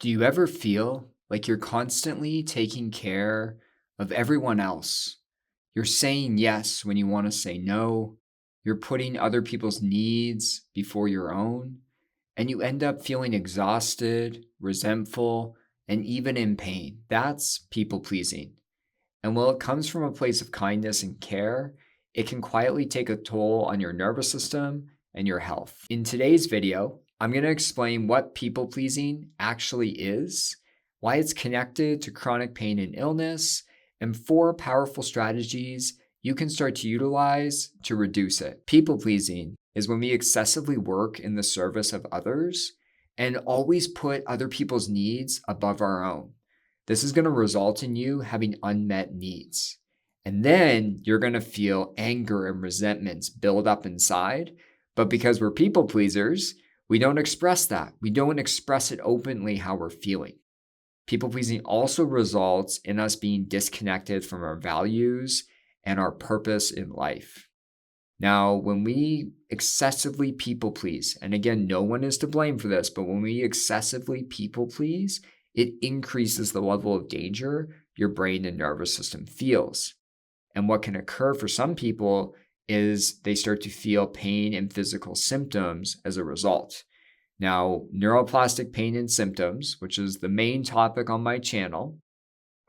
Do you ever feel like you're constantly taking care of everyone else? You're saying yes when you want to say no. You're putting other people's needs before your own. And you end up feeling exhausted, resentful, and even in pain. That's people pleasing. And while it comes from a place of kindness and care, it can quietly take a toll on your nervous system and your health. In today's video, I'm going to explain what people pleasing actually is, why it's connected to chronic pain and illness, and 4 powerful strategies you can start to utilize to reduce it. People pleasing is when we excessively work in the service of others and always put other people's needs above our own. This is going to result in you having unmet needs. And then you're going to feel anger and resentments build up inside. But because we're people pleasers, we don't express that. We don't express it openly how we're feeling. People pleasing also results in us being disconnected from our values and our purpose in life. Now, when we excessively people please, and again, no one is to blame for this, but when we excessively people please, it increases the level of danger your brain and nervous system feels. And what can occur for some people is they start to feel pain and physical symptoms as a result. Now, neuroplastic pain and symptoms, which is the main topic on my channel,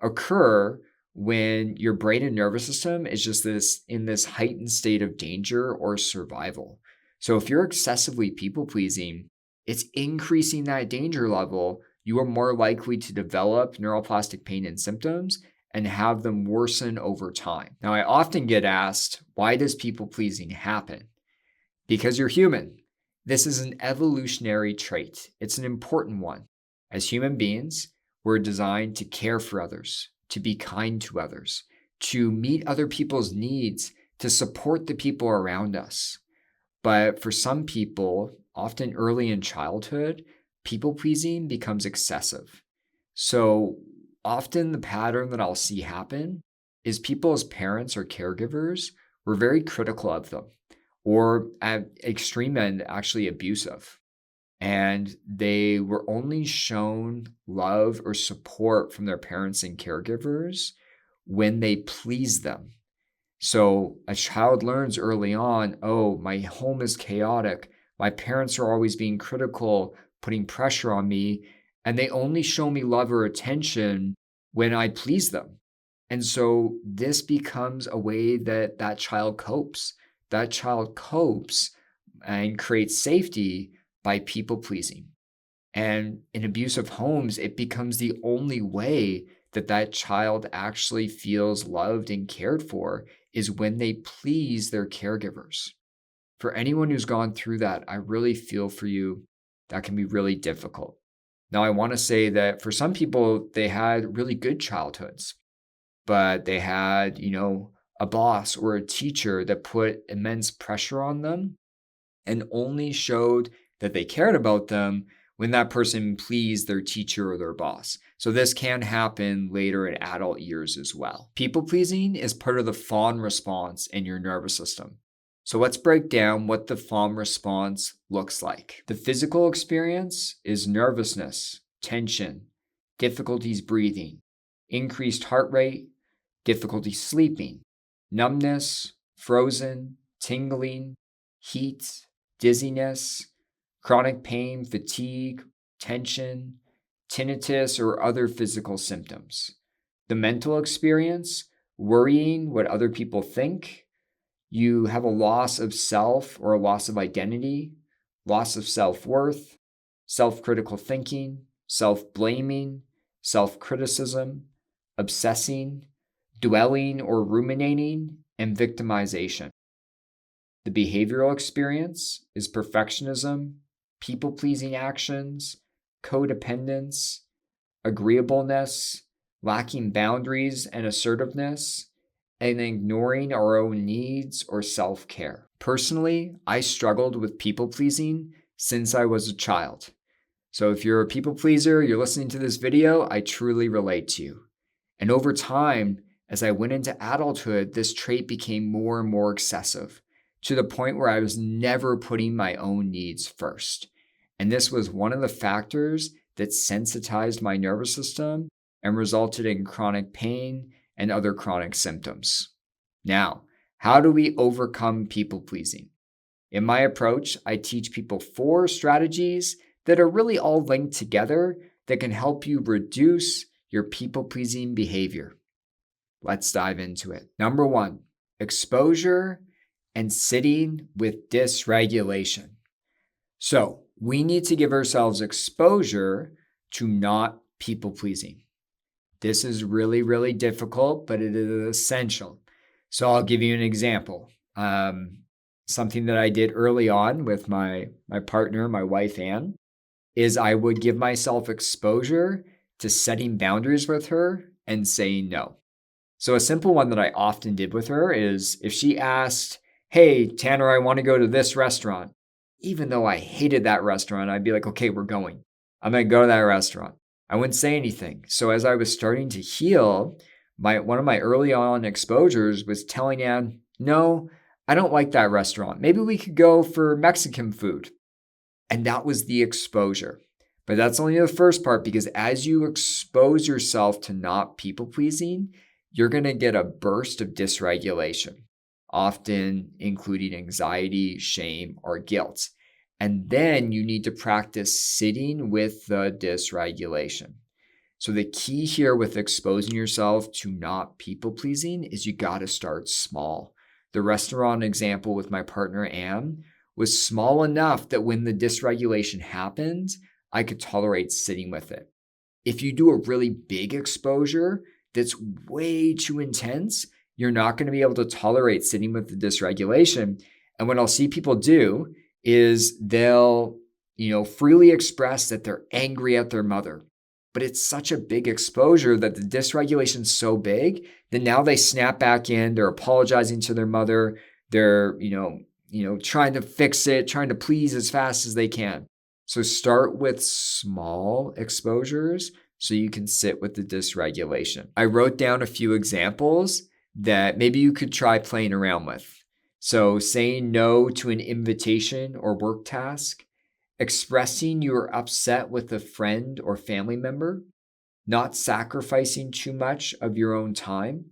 occur when your brain and nervous system is just in this heightened state of danger or survival. So if you're excessively people pleasing, it's increasing that danger level. You are more likely to develop neuroplastic pain and symptoms and have them worsen over time. Now, I often get asked, why does people pleasing happen? Because you're human. This is an evolutionary trait. It's an important one. As human beings, we're designed to care for others, to be kind to others, to meet other people's needs, to support the people around us. But for some people, often early in childhood, people pleasing becomes excessive. So often the pattern that I'll see happen is people as parents or caregivers were very critical of them, or at extreme end, actually abusive. And they were only shown love or support from their parents and caregivers when they pleased them. So a child learns early on, oh, my home is chaotic. My parents are always being critical, putting pressure on me, and they only show me love or attention when I please them. And so this becomes a way that that child copes. That child copes and creates safety by people pleasing. And in abusive homes, it becomes the only way that that child actually feels loved and cared for is when they please their caregivers. For anyone who's gone through that, I really feel for you. That can be really difficult. Now, I want to say that for some people, they had really good childhoods, but they had, a boss or a teacher that put immense pressure on them and only showed that they cared about them when that person pleased their teacher or their boss. So this can happen later in adult years as well. People pleasing is part of the Fawn response in your nervous system. So let's break down what the Fawn response looks like. The physical experience is nervousness, tension, difficulties breathing, increased heart rate, difficulty sleeping, numbness, frozen, tingling, heat, dizziness, chronic pain, fatigue, tension, tinnitus, or other physical symptoms. The mental experience, worrying what other people think. You have a loss of self or a loss of identity, loss of self-worth, self-critical thinking, self-blaming, self-criticism, obsessing, dwelling or ruminating, and victimization. The behavioral experience is perfectionism, people-pleasing actions, codependence, agreeableness, lacking boundaries and assertiveness, and ignoring our own needs or self-care. Personally, I struggled with people-pleasing since I was a child. So if you're a people pleaser, you're listening to this video, I truly relate to you. And over time, as I went into adulthood, this trait became more and more excessive, to the point where I was never putting my own needs first. And this was one of the factors that sensitized my nervous system and resulted in chronic pain and other chronic symptoms. Now, how do we overcome people pleasing? In my approach, I teach people 4 strategies that are really all linked together that can help you reduce your people pleasing behavior. Let's dive into it. Number 1, exposure and sitting with dysregulation. So, we need to give ourselves exposure to not people pleasing. This is really, really difficult, but it is essential. So I'll give you an example. Something that I did early on with my partner, my wife, Anne, is I would give myself exposure to setting boundaries with her and saying no. So a simple one that I often did with her is if she asked, hey, Tanner, I want to go to this restaurant. Even though I hated that restaurant, I'd be like, okay, we're going. I'm going to go to that restaurant. I wouldn't say anything. So as I was starting to heal, one of my early on exposures was telling Anne, no, I don't like that restaurant. Maybe we could go for Mexican food. And that was the exposure. But that's only the first part, because as you expose yourself to not people pleasing, you're going to get a burst of dysregulation, often including anxiety, shame, or guilt. And then you need to practice sitting with the dysregulation. So the key here with exposing yourself to not people pleasing is you got to start small. The restaurant example with my partner Anne was small enough that when the dysregulation happened, I could tolerate sitting with it. If you do a really big exposure that's way too intense, you're not going to be able to tolerate sitting with the dysregulation. And what I'll see people do is they'll, freely express that they're angry at their mother. But it's such a big exposure that the dysregulation's so big that now they snap back in, they're apologizing to their mother, they're, trying to fix it, trying to please as fast as they can. So start with small exposures so you can sit with the dysregulation. I wrote down a few examples that maybe you could try playing around with. So saying no to an invitation or work task, expressing you're upset with a friend or family member, not sacrificing too much of your own time,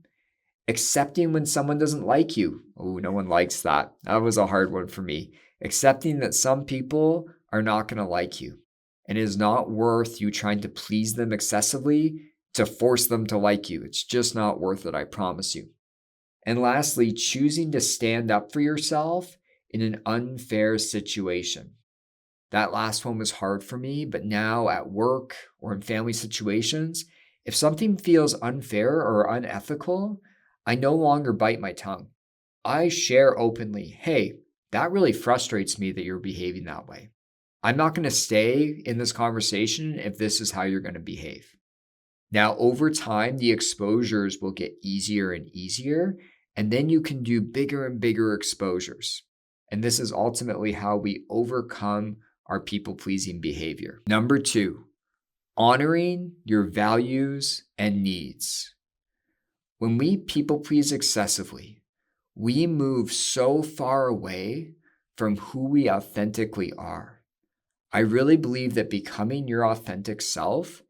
accepting when someone doesn't like you. Oh, no one likes that. That was a hard one for me. Accepting that some people are not going to like you, and it is not worth you trying to please them excessively to force them to like you. It's just not worth it, I promise you. And lastly, choosing to stand up for yourself in an unfair situation. That last one was hard for me, but now at work or in family situations, if something feels unfair or unethical, I no longer bite my tongue. I share openly, hey, that really frustrates me that you're behaving that way. I'm not going to stay in this conversation if this is how you're going to behave. Now, over time, the exposures will get easier and easier, and then you can do bigger and bigger exposures. And this is ultimately how we overcome our people-pleasing behavior. Number 2, honoring your values and needs. When we people-please excessively, we move so far away from who we authentically are. I really believe that becoming your authentic self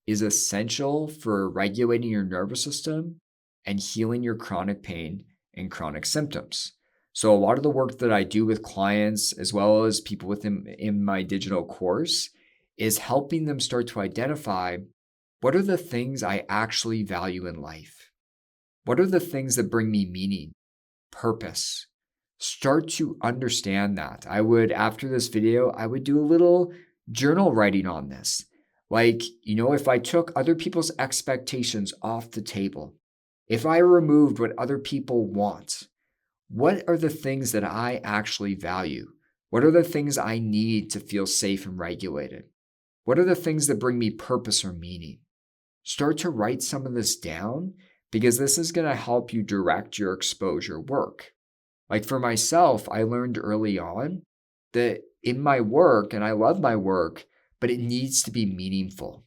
is essential for regulating your nervous system and healing your chronic pain and chronic symptoms. So a lot of the work that I do with clients, as well as people within in my digital course, is helping them start to identify what are the things I actually value in life? What are the things that bring me meaning, purpose? Start to understand that. After this video, I would do a little journal writing on this. Like, if I took other people's expectations off the table, if I removed what other people want, what are the things that I actually value? What are the things I need to feel safe and regulated? What are the things that bring me purpose or meaning? Start to write some of this down, because this is going to help you direct your exposure work. Like for myself, I learned early on that in my work, and I love my work, but it needs to be meaningful.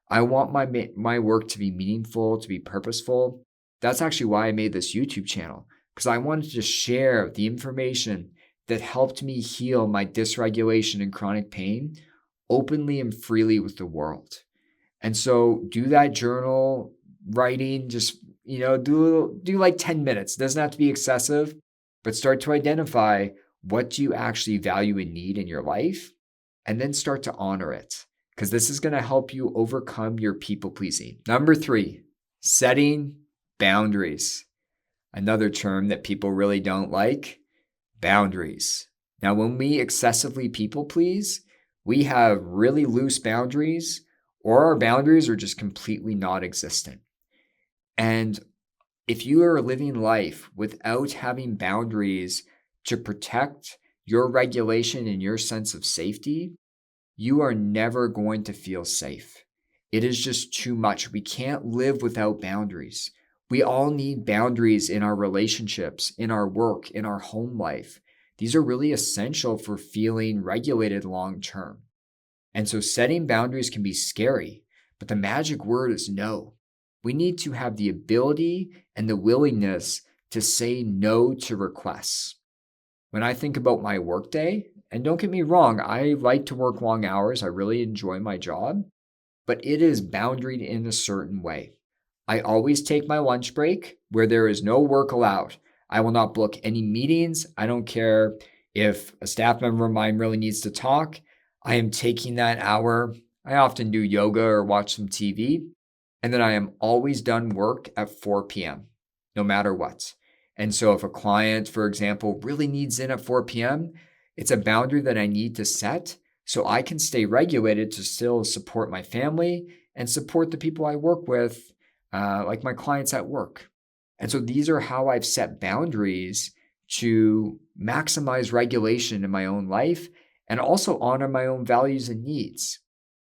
I want my work to be meaningful, to be purposeful. That's actually why I made this YouTube channel, because I wanted to share the information that helped me heal my dysregulation and chronic pain openly and freely with the world. And so do that journal writing, just, do like 10 minutes. It doesn't have to be excessive, but start to identify what do you actually value and need in your life, and then start to honor it, because this is going to help you overcome your people pleasing. Number 3, setting boundaries. Another term that people really don't like, boundaries. Now, when we excessively people please, we have really loose boundaries, or our boundaries are just completely non-existent. And if you are living life without having boundaries to protect your regulation and your sense of safety, you are never going to feel safe. It is just too much. We can't live without boundaries. We all need boundaries in our relationships, in our work, in our home life. These are really essential for feeling regulated long term. And so setting boundaries can be scary, but the magic word is no. We need to have the ability and the willingness to say no to requests. When I think about my workday, and don't get me wrong, I like to work long hours. I really enjoy my job, but it is boundaried in a certain way. I always take my lunch break where there is no work allowed. I will not book any meetings. I don't care if a staff member of mine really needs to talk. I am taking that hour. I often do yoga or watch some TV. And then I am always done work at 4 p.m., no matter what. And so if a client, for example, really needs in at 4 p.m., it's a boundary that I need to set so I can stay regulated to still support my family and support the people I work with, like my clients at work. And so these are how I've set boundaries to maximize regulation in my own life and also honor my own values and needs.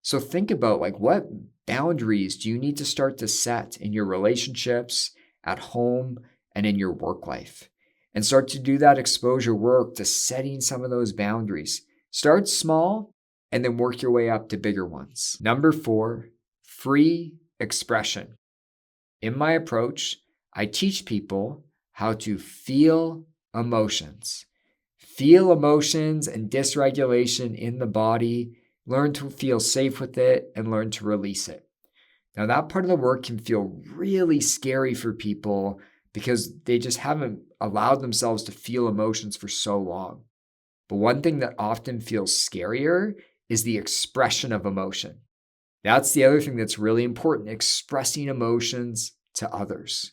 So think about what boundaries do you need to start to set in your relationships, at home, and in your work life? And start to do that exposure work to setting some of those boundaries. Start small and then work your way up to bigger ones. Number 4, free expression. In my approach, I teach people how to feel emotions. Feel emotions and dysregulation in the body, learn to feel safe with it, and learn to release it. Now, that part of the work can feel really scary for people because they just haven't allowed themselves to feel emotions for so long. But one thing that often feels scarier is the expression of emotion. That's the other thing that's really important, expressing emotions to others.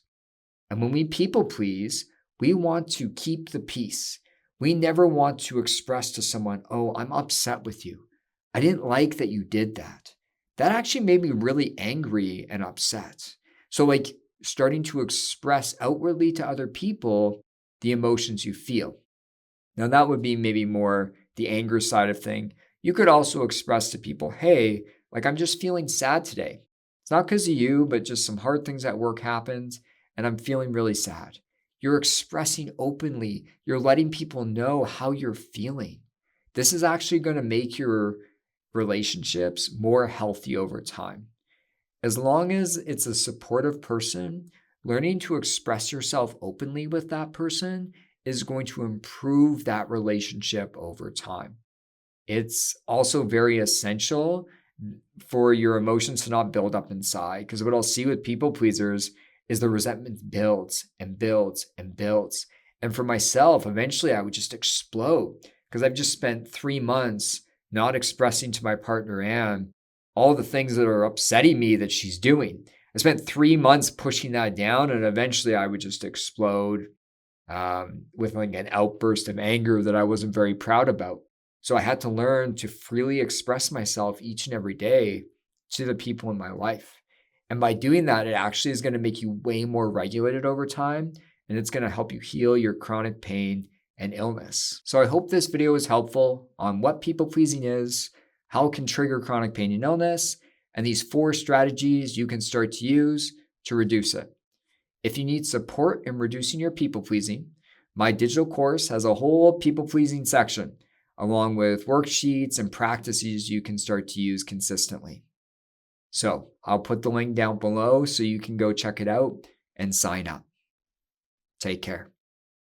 And when we people please, we want to keep the peace. We never want to express to someone, oh, I'm upset with you. I didn't like that you did that. That actually made me really angry and upset. So starting to express outwardly to other people the emotions you feel. Now that would be maybe more the anger side of thing. You could also express to people, hey, I'm just feeling sad today. It's not because of you, but just some hard things at work happened and I'm feeling really sad. You're expressing openly. You're letting people know how you're feeling. This is actually going to make your relationships more healthy over time. As long as it's a supportive person, learning to express yourself openly with that person is going to improve that relationship over time. It's also very essential for your emotions to not build up inside, because what I'll see with people pleasers is the resentment builds and builds and builds. And for myself, eventually I would just explode because I've just spent 3 months not expressing to my partner Anne all the things that are upsetting me that she's doing. I spent 3 months pushing that down, and eventually I would just explode with an outburst of anger that I wasn't very proud about. So I had to learn to freely express myself each and every day to the people in my life. And by doing that, it actually is going to make you way more regulated over time, and it's going to help you heal your chronic pain and illness. So I hope this video was helpful on what people pleasing is, how it can trigger chronic pain and illness, and these 4 strategies you can start to use to reduce it. If you need support in reducing your people pleasing, my digital course has a whole people pleasing section, along with worksheets and practices you can start to use consistently. So I'll put the link down below so you can go check it out and sign up. Take care.